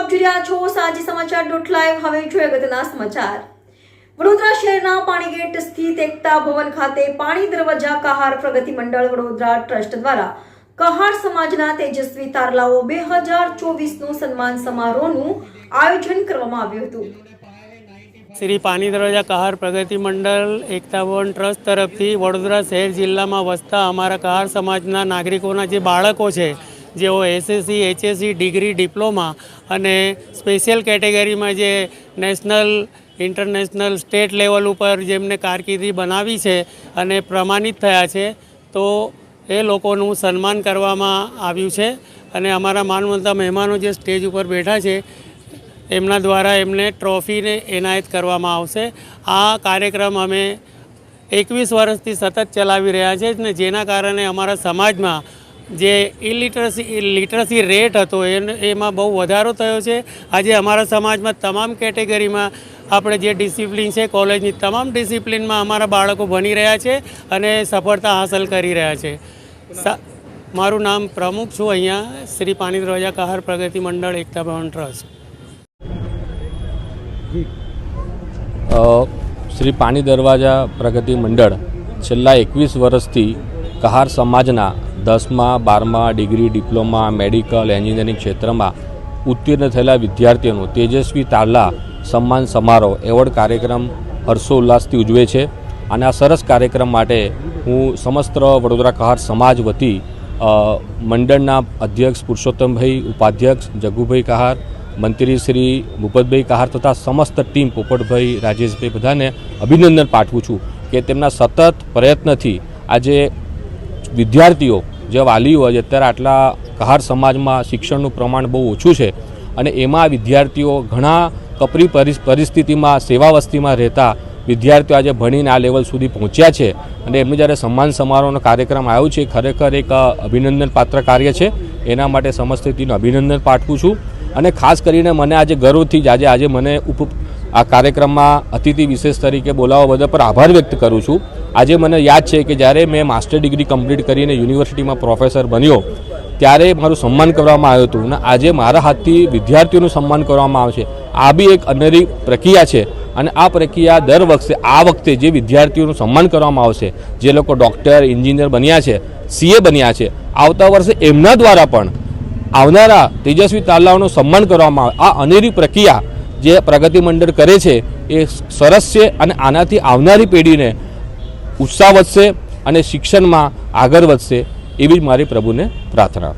આપ જોઈ રહ્યા છો સાંજે સમાચાર.live। હવે જોઈએ અગત્યના સમાચાર। વડોદરા શહેરના પાણીગેટ સ્થિત એકતા ભવન ખાતે પાણી દરવાજા કહાર પ્રગતિ મંડળ વડોદરા ટ્રસ્ટ દ્વારા કહાર સમાજના તેજસ્વી તારલાઓ 2024નું સન્માન સમારોહનું આયોજન કરવામાં આવ્યું હતું। श्री पानी दरवाजा कहार प्रगति मंडल एकता भवन ट्रस्ट तरफथी वडोदरा शहर जिल्ला में वसता अमरा कहार समाजना नागरिकोना जे बाळको छे JO SSC HSC degree diploma अने स्पेशियल केटेगरी में जे नेशनल इंटरनेशनल स्टेट लेवल पर जेमने कारकिर्दी बनावी छे अने प्रमाणित थया छे तो ए लोकोनुं सन्मान करवामां आव्युं छे अने अमारा मानवंता मेहमानो जे स्टेज पर बैठा छे एमना द्वारा एमने ट्रॉफी ने एनायत करवामां आवशे। आ कार्यक्रम अमे 21 वर्षथी सतत चलावी रह्या छे ने जेना कारणे अमारा समाजमां जे लिटरसी रेट हतो एमां बहु वधारो थयो छे। आजे अमारा समाजमां तमाम केटेगरीमां आपणे जे डिसिप्लिन छे कॉलेजनी तमाम डिसिप्लिनमां अमारा बाळको भणी रह्या छे अने सफलता हासिल करी रह्या छे। मारुं नाम प्रमुख छुं अहींया श्री पानी दरवाजा कहार प्रगति मंडल एकता भवन ट्रस्ट। श्री पानी दरवाजा प्रगति मंडल छेल्ला 21 वर्षथी कहार समाजना 10मा 12मा डिग्री डिप्लोमा मेडिकल एंजीनियरिंग क्षेत्र में उत्तीर्ण थयेला विद्यार्थीओनो तेजस्वी तारला सम्मान समारोह एवोर्ड कार्यक्रम हर्षोल्लासथी उजवे छे। अने आ सरस कार्यक्रम माटे हूँ समस्त वडोदरा कहार समाज वती मंडलना अध्यक्ष पुरुषोत्तमभाई, उपाध्यक्ष जग्गुभाई कहार, मंत्री श्री भूपतभाई कहार तथा समस्त टीम पोपटभाई, राजेशभाई बधाने अभिनंदन पाठवुं छुं के तेमना सतत प्रयत्नथी आजे विद्यार्थीओ जे वालीओ अत्यारे आटला कहार समाजमां शिक्षणनुं प्रमाण बहु ओछुं छे अने एमां विद्यार्थीओ घणा कपरी परिस्थितिमां सेवावस्तीमां रहता विद्यार्थीओ आज भणीने आ लेवल सुधी पहोंच्या छे अने एमने ज्यारे सम्मान समारोहनो कार्यक्रम आव्यो छे खरेखर एक अभिनंदन पात्र कार्य छे। एना माटे समस्त टीमने अभिनंदन पाठवुं छुं અને ખાસ કરીને મને આજે ગર્વથી જ આજે મને આ કાર્યક્રમમાં અતિથિ વિશેષ તરીકે બોલાવવા બદલ પર આભાર વ્યક્ત કરું છું। આજે મને યાદ છે કે જ્યારે મેં માસ્ટર ડિગ્રી કમ્પ્લીટ કરીને યુનિવર્સિટીમાં પ્રોફેસર બન્યો ત્યારે મારું સન્માન કરવામાં આવ્યું હતું અને આજે મારા હાથથી વિદ્યાર્થીઓનું સન્માન કરવામાં આવે છે। આ બી એક અનેરી પ્રક્રિયા છે અને આ પ્રક્રિયા દર વખતે જે વિદ્યાર્થીઓનું સન્માન કરવામાં આવશે જે લોકો ડૉક્ટર એન્જિનિયર બન્યા છે સીએ બન્યા છે આવતા વર્ષે એમના દ્વારા પણ આવનારા તેજસ્વી તારલાઓનું સન્માન કરવામાં આવે। આ અનેરી પ્રક્રિયા જે પ્રગતિ મંડળ કરે છે એ સરસ છે અને આનાથી આવનારી પેઢીને ઉત્સાહ વધશે અને શિક્ષણમાં આગળ વધશે એવી જ મારી પ્રભુને પ્રાર્થના।